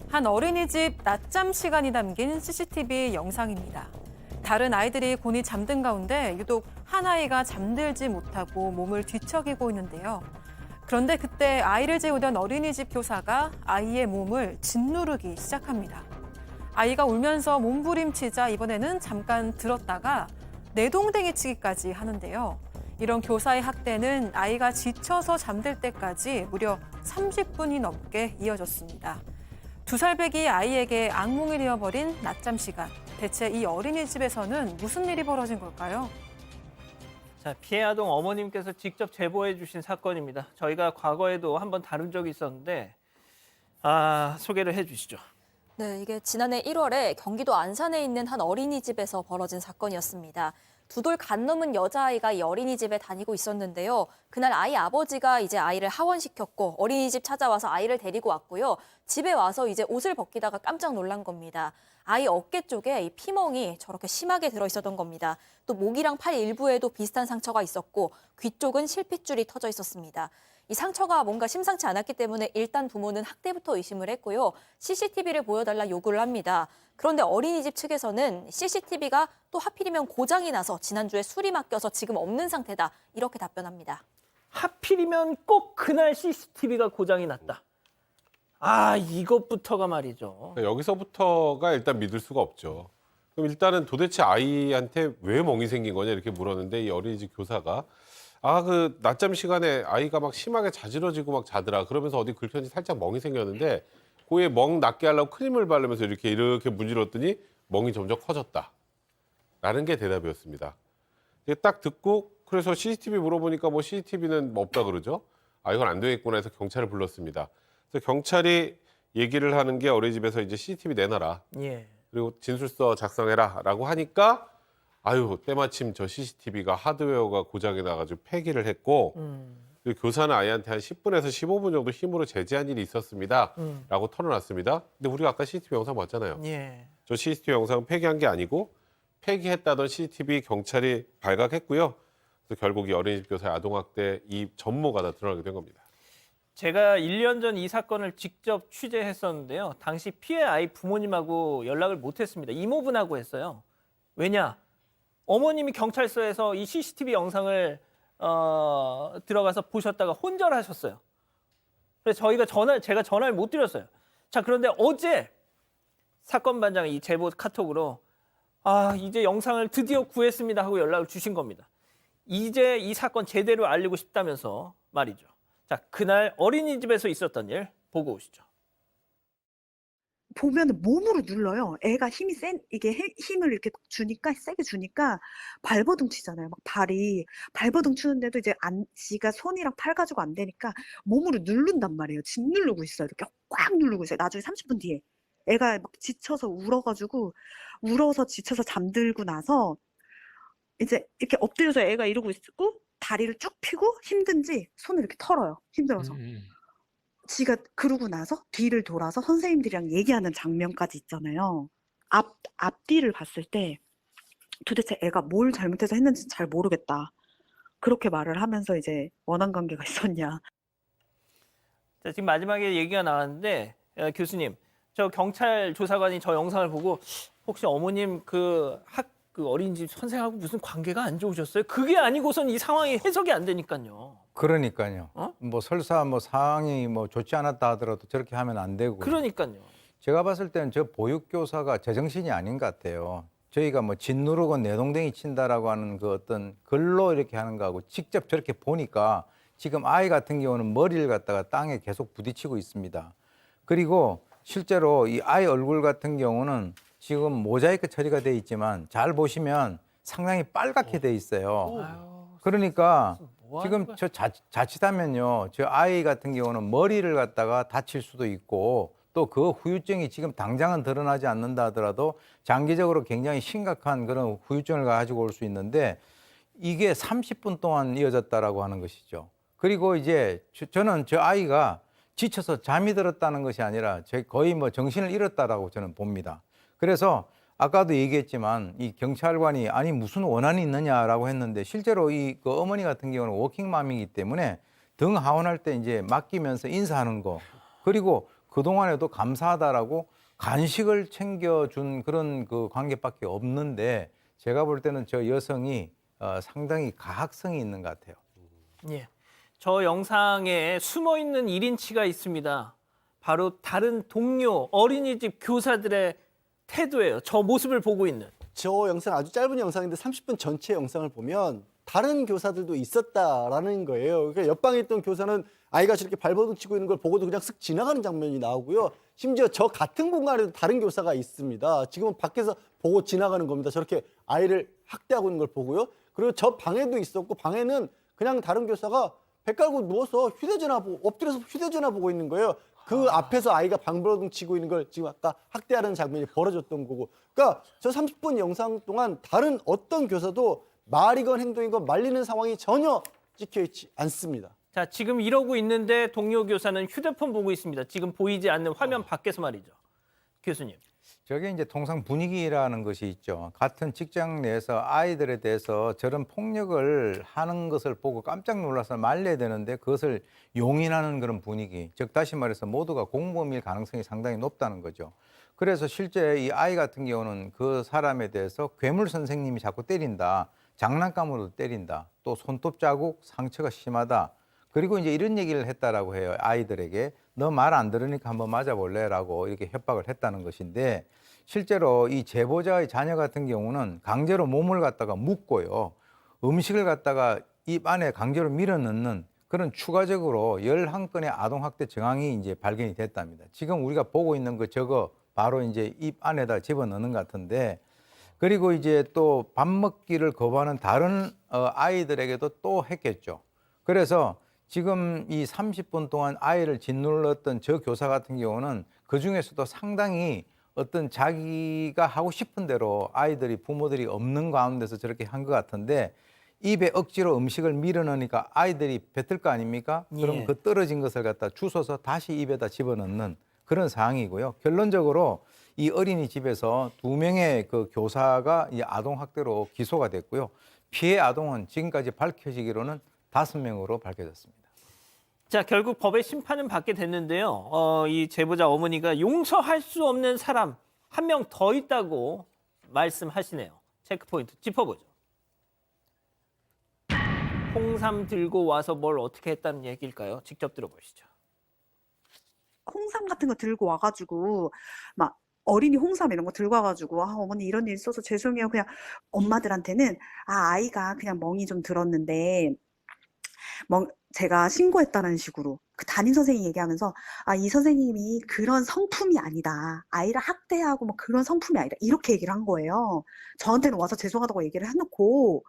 한 어린이집 낮잠 시간이 담긴 CCTV 영상입니다. 다른 아이들이 곤히 잠든 가운데 유독 한 아이가 잠들지 못하고 몸을 뒤척이고 있는데요. 그런데 그때 아이를 재우던 어린이집 교사가 아이의 몸을 짓누르기 시작합니다. 아이가 울면서 몸부림치자 이번에는 잠깐 들었다가 내동댕이 치기까지 하는데요. 이런 교사의 학대는 아이가 지쳐서 잠들 때까지 무려 30분이 넘게 이어졌습니다. 2살 배기 아이에게 악몽이 되어버린 낮잠 시간. 대체 이 어린이집에서는 무슨 일이 벌어진 걸까요? 자, 피해 아동 어머님께서 직접 제보해 주신 사건입니다. 저희가 과거에도 한번 다룬 적이 있었는데 소개를 해 주시죠. 네, 이게 지난해 1월에 경기도 안산에 있는 한 어린이집에서 벌어진 사건이었습니다. 2돌 간 넘은 여자아이가 이 어린이집에 다니고 있었는데요. 그날 아이 아버지가 이제 아이를 하원시켰고 어린이집 찾아와서 아이를 데리고 왔고요. 집에 와서 이제 옷을 벗기다가 깜짝 놀란 겁니다. 아이 어깨 쪽에 이 피멍이 저렇게 심하게 들어 있었던 겁니다. 또 목이랑 팔 일부에도 비슷한 상처가 있었고 귀 쪽은 실핏줄이 터져 있었습니다. 이 상처가 뭔가 심상치 않았기 때문에 일단 부모는 학대부터 의심을 했고요. CCTV를 보여달라 요구를 합니다. 그런데 어린이집 측에서는 CCTV가 또 하필이면 고장이 나서 지난주에 술이 맡겨서 지금 없는 상태다. 이렇게 답변합니다. 하필이면 꼭 그날 CCTV가 고장이 났다. 이것부터가 말이죠. 여기서부터가 일단 믿을 수가 없죠. 그럼 일단은 도대체 아이한테 왜 멍이 생긴 거냐 이렇게 물었는데 이 어린이집 교사가 그 낮잠 시간에 아이가 막 심하게 자지러지고 막 자더라. 그러면서 어디 긁혔는지 살짝 멍이 생겼는데 그에 멍 낫게 하려고 크림을 바르면서 이렇게 문질렀더니 멍이 점점 커졌다. 라는 게 대답이었습니다. 딱 듣고 그래서 CCTV 물어보니까 뭐 CCTV는 없다 그러죠. 이건 안 되겠구나 해서 경찰을 불렀습니다. 그래서 경찰이 얘기를 하는 게 어린이집에서 이제 CCTV 내놔라. 예. 그리고 진술서 작성해라 라고 하니까 때마침 저 CCTV가 하드웨어가 고장이 나가지고 폐기를 했고 그리고 교사는 아이한테 한 10분에서 15분 정도 힘으로 제지한 일이 있었습니다 라고 털어놨습니다. 근데 우리가 아까 CCTV 영상 봤잖아요. 예. 저 CCTV 영상은 폐기한 게 아니고 폐기했다던 CCTV 경찰이 발각했고요. 그래서 결국 이 어린이집 교사의 아동학대 이 전모가 다 드러나게 된 겁니다. 제가 1년 전 이 사건을 직접 취재했었는데요. 당시 피해 아이 부모님하고 연락을 못했습니다. 이모분하고 했어요. 왜냐? 어머님이 경찰서에서 이 CCTV 영상을 들어가서 보셨다가 혼절하셨어요. 그래서 제가 전화를 못 드렸어요. 자, 그런데 어제 사건 반장이 이 제보 카톡으로 이제 영상을 드디어 구했습니다 하고 연락을 주신 겁니다. 이제 이 사건 제대로 알리고 싶다면서 말이죠. 자, 그날 어린이집에서 있었던 일 보고 오시죠. 보면은 몸으로 눌러요. 애가 힘이 이게 힘을 이렇게 주니까, 세게 주니까 발버둥 치잖아요. 막 발버둥 치는데도 이제 지가 손이랑 팔 가지고 안 되니까 몸으로 누른단 말이에요. 짓누르고 있어요. 이렇게 꽉 누르고 있어요. 나중에 30분 뒤에. 애가 막 지쳐서 울어서 지쳐서 잠들고 나서 이제 이렇게 엎드려서 애가 이러고 있고 다리를 쭉 펴고 힘든지 손을 이렇게 털어요. 힘들어서. 지가 그러고 나서 뒤를 돌아서 선생님들이랑 얘기하는 장면까지 있잖아요. 앞뒤를 봤을 때 도대체 애가 뭘 잘못해서 했는지 잘 모르겠다. 그렇게 말을 하면서 이제 원한 관계가 있었냐. 자, 지금 마지막에 얘기가 나왔는데 교수님, 저 경찰 조사관이 저 영상을 보고 혹시 어머님 그 어린이집 선생하고 무슨 관계가 안 좋으셨어요? 그게 아니고선 이 상황이 해석이 안 되니까요. 그러니까요. 뭐 설사 상황이 좋지 않았다 하더라도 저렇게 하면 안 되고. 그러니까요. 제가 봤을 때는 저 보육교사가 제정신이 아닌 것 같아요. 저희가 짓누르고 내동댕이 친다라고 하는 그 어떤 글로 이렇게 하는 거하고 직접 저렇게 보니까 지금 아이 같은 경우는 머리를 갖다가 땅에 계속 부딪히고 있습니다. 그리고 실제로 이 아이 얼굴 같은 경우는 지금 모자이크 처리가 돼 있지만 잘 보시면 상당히 빨갛게 돼 있어요. 그러니까 지금 저 자칫하면요, 저 아이 같은 경우는 머리를 갖다가 다칠 수도 있고 또 그 후유증이 지금 당장은 드러나지 않는다 하더라도 장기적으로 굉장히 심각한 그런 후유증을 가지고 올 수 있는데 이게 30분 동안 이어졌다라고 하는 것이죠. 그리고 이제 저는 저 아이가 지쳐서 잠이 들었다는 것이 아니라 거의 정신을 잃었다라고 저는 봅니다. 그래서 아까도 얘기했지만 이 경찰관이 무슨 원한이 있느냐라고 했는데 실제로 그 어머니 같은 경우는 워킹맘이기 때문에 등 하원할 때 이제 맡기면서 인사하는 거 그리고 그동안에도 감사하다라고 간식을 챙겨준 그런 그 관계밖에 없는데 제가 볼 때는 저 여성이 상당히 가학성이 있는 것 같아요. 예. 저 영상에 숨어 있는 1인치가 있습니다. 바로 다른 동료 어린이집 교사들의 태도예요. 저 모습을 보고 있는. 저 영상 아주 짧은 영상인데 30분 전체 영상을 보면 다른 교사들도 있었다라는 거예요. 그러니까 옆방에 있던 교사는 아이가 저렇게 발버둥 치고 있는 걸 보고도 그냥 쓱 지나가는 장면이 나오고요. 심지어 저 같은 공간에도 다른 교사가 있습니다. 지금은 밖에서 보고 지나가는 겁니다. 저렇게 아이를 학대하고 있는 걸 보고요. 그리고 저 방에도 있었고 방에는 그냥 다른 교사가 배 깔고 누워서 휴대전화 보고 엎드려서 휴대전화 보고 있는 거예요. 그 앞에서 아이가 방버둥 치고 있는 걸 지금 아까 학대하는 장면이 벌어졌던 거고. 그러니까 저 30분 영상 동안 다른 어떤 교사도 말이건 행동이건 말리는 상황이 전혀 찍혀 있지 않습니다. 자, 지금 이러고 있는데 동료 교사는 휴대폰 보고 있습니다. 지금 보이지 않는 화면 밖에서 말이죠. 교수님. 저게 이제 통상 분위기라는 것이 있죠. 같은 직장 내에서 아이들에 대해서 저런 폭력을 하는 것을 보고 깜짝 놀라서 말려야 되는데 그것을 용인하는 그런 분위기. 즉 다시 말해서 모두가 공범일 가능성이 상당히 높다는 거죠. 그래서 실제 이 아이 같은 경우는 그 사람에 대해서 괴물 선생님이 자꾸 때린다. 장난감으로 때린다. 또 손톱 자국, 상처가 심하다. 그리고 이제 이런 얘기를 했다라고 해요. 아이들에게 너 말 안 들으니까 한번 맞아볼래라고 이렇게 협박을 했다는 것인데 실제로 이 제보자의 자녀 같은 경우는 강제로 몸을 갖다가 묶고요. 음식을 갖다가 입 안에 강제로 밀어넣는 그런 추가적으로 11건의 아동학대 정황이 이제 발견이 됐답니다. 지금 우리가 보고 있는 거 저거 바로 이제 입 안에다 집어넣는 것 같은데 그리고 이제 또 밥 먹기를 거부하는 다른 아이들에게도 또 했겠죠. 그래서 지금 이 30분 동안 아이를 짓눌렀던 저 교사 같은 경우는 그중에서도 상당히 어떤 자기가 하고 싶은 대로 아이들이 부모들이 없는 가운데서 저렇게 한 것 같은데 입에 억지로 음식을 밀어넣으니까 아이들이 뱉을 거 아닙니까? 그럼 예. 그 떨어진 것을 갖다 주워서 다시 입에다 집어넣는 그런 상황이고요. 결론적으로 이 어린이집에서 2명의 그 교사가 이 아동학대로 기소가 됐고요. 피해 아동은 지금까지 밝혀지기로는 5명으로 밝혀졌습니다. 자, 결국 법의 심판은 받게 됐는데요. 이 제보자 어머니가 용서할 수 없는 사람 한 명 더 있다고 말씀하시네요. 체크포인트 짚어보죠. 홍삼 들고 와서 뭘 어떻게 했다는 얘기일까요? 직접 들어보시죠. 홍삼 같은 거 들고 와가지고 막 어린이 홍삼 이런 거 들고 와가지고 어머니 이런 일 있어서 죄송해요. 그냥 엄마들한테는 아이가 그냥 멍이 좀 들었는데 제가 신고했다는 식으로 그 담임 선생님이 얘기하면서 이 선생님이 그런 성품이 아니다. 아이를 학대하고 뭐 그런 성품이 아니다. 이렇게 얘기를 한 거예요. 저한테는 와서 죄송하다고 얘기를 해놓고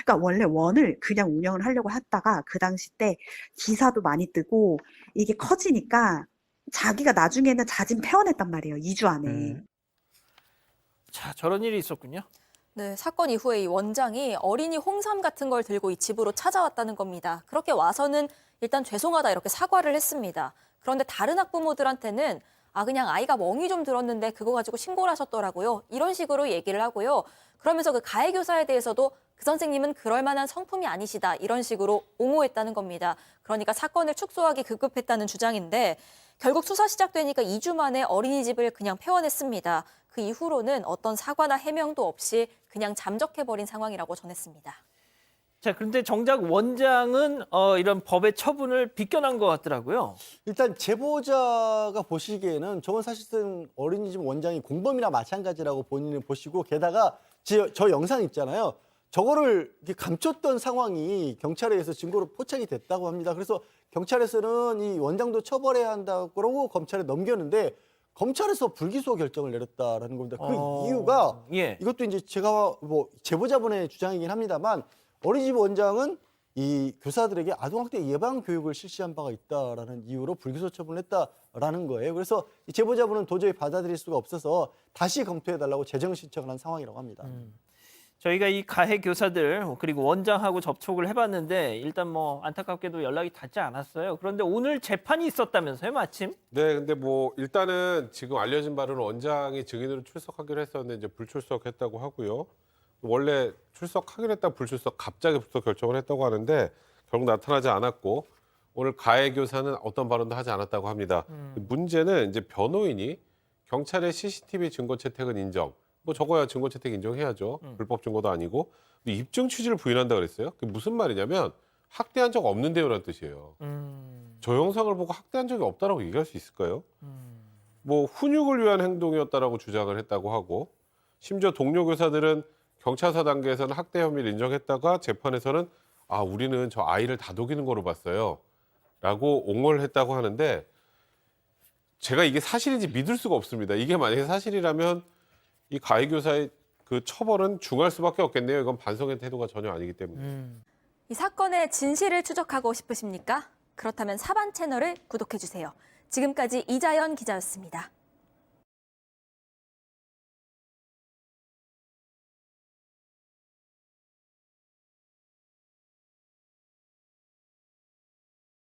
그러니까 원래 원을 그냥 운영을 하려고 했다가 그 당시 때 기사도 많이 뜨고 이게 커지니까 자기가 나중에는 자진 폐원했단 말이에요. 2주 안에. 자, 저런 일이 있었군요. 네, 사건 이후에 이 원장이 어린이 홍삼 같은 걸 들고 이 집으로 찾아왔다는 겁니다. 그렇게 와서는 일단 죄송하다 이렇게 사과를 했습니다. 그런데 다른 학부모들한테는 그냥 아이가 멍이 좀 들었는데 그거 가지고 신고를 하셨더라고요. 이런 식으로 얘기를 하고요. 그러면서 그 가해 교사에 대해서도 그 선생님은 그럴 만한 성품이 아니시다 이런 식으로 옹호했다는 겁니다. 그러니까 사건을 축소하기 급급했다는 주장인데 결국 수사 시작되니까 2주 만에 어린이집을 그냥 폐원했습니다. 그 이후로는 어떤 사과나 해명도 없이 그냥 잠적해버린 상황이라고 전했습니다. 자, 그런데 정작 원장은 이런 법의 처분을 비껴난 것 같더라고요. 일단 제보자가 보시기에는 저건 사실은 어린이집 원장이 공범이나 마찬가지라고 본인은 보시고 게다가 저 영상 있잖아요. 저거를 이렇게 감췄던 상황이 경찰에 의해서 증거로 포착이 됐다고 합니다. 그래서 경찰에서는 이 원장도 처벌해야 한다고 그러고 검찰에 넘겼는데 검찰에서 불기소 결정을 내렸다라는 겁니다. 그 이유가 예. 이것도 이제 제가 뭐 제보자분의 주장이긴 합니다만 어린이집 원장은 이 교사들에게 아동학대 예방 교육을 실시한 바가 있다라는 이유로 불기소 처분을 했다라는 거예요. 그래서 이 제보자분은 도저히 받아들일 수가 없어서 다시 검토해달라고 재정 신청을 한 상황이라고 합니다. 저희가 이 가해 교사들 그리고 원장하고 접촉을 해봤는데 일단 뭐 안타깝게도 연락이 닿지 않았어요. 그런데 오늘 재판이 있었다면서요, 마침? 네, 근데 뭐 일단은 지금 알려진 바로는 원장이 증인으로 출석하기로 했었는데 이제 불출석했다고 하고요. 원래 출석하기로 했다 불출석 갑자기 불출석 결정을 했다고 하는데 결국 나타나지 않았고 오늘 가해 교사는 어떤 발언도 하지 않았다고 합니다. 문제는 이제 변호인이 경찰의 CCTV 증거 채택은 인정. 뭐 저거야 증거 채택 인정해야죠. 불법 증거도 아니고. 근데 입증 취지를 부인한다 그랬어요. 그게 무슨 말이냐면 학대한 적 없는데요라는 뜻이에요. 저 영상을 보고 학대한 적이 없다라고 얘기할 수 있을까요? 뭐 훈육을 위한 행동이었다라고 주장을 했다고 하고 심지어 동료 교사들은 경찰서 단계에서는 학대 혐의를 인정했다가 재판에서는 아 우리는 저 아이를 다독이는 거로 봤어요 라고 옹호를 했다고 하는데 제가 이게 사실인지 믿을 수가 없습니다. 이게 만약에 사실이라면 이 가해 교사의 그 처벌은 중할 수밖에 없겠네요. 이건 반성의 태도가 전혀 아니기 때문에. 이 사건의 진실을 추적하고 싶으십니까? 그렇다면 사반 채널을 구독해주세요. 지금까지 이자연 기자였습니다.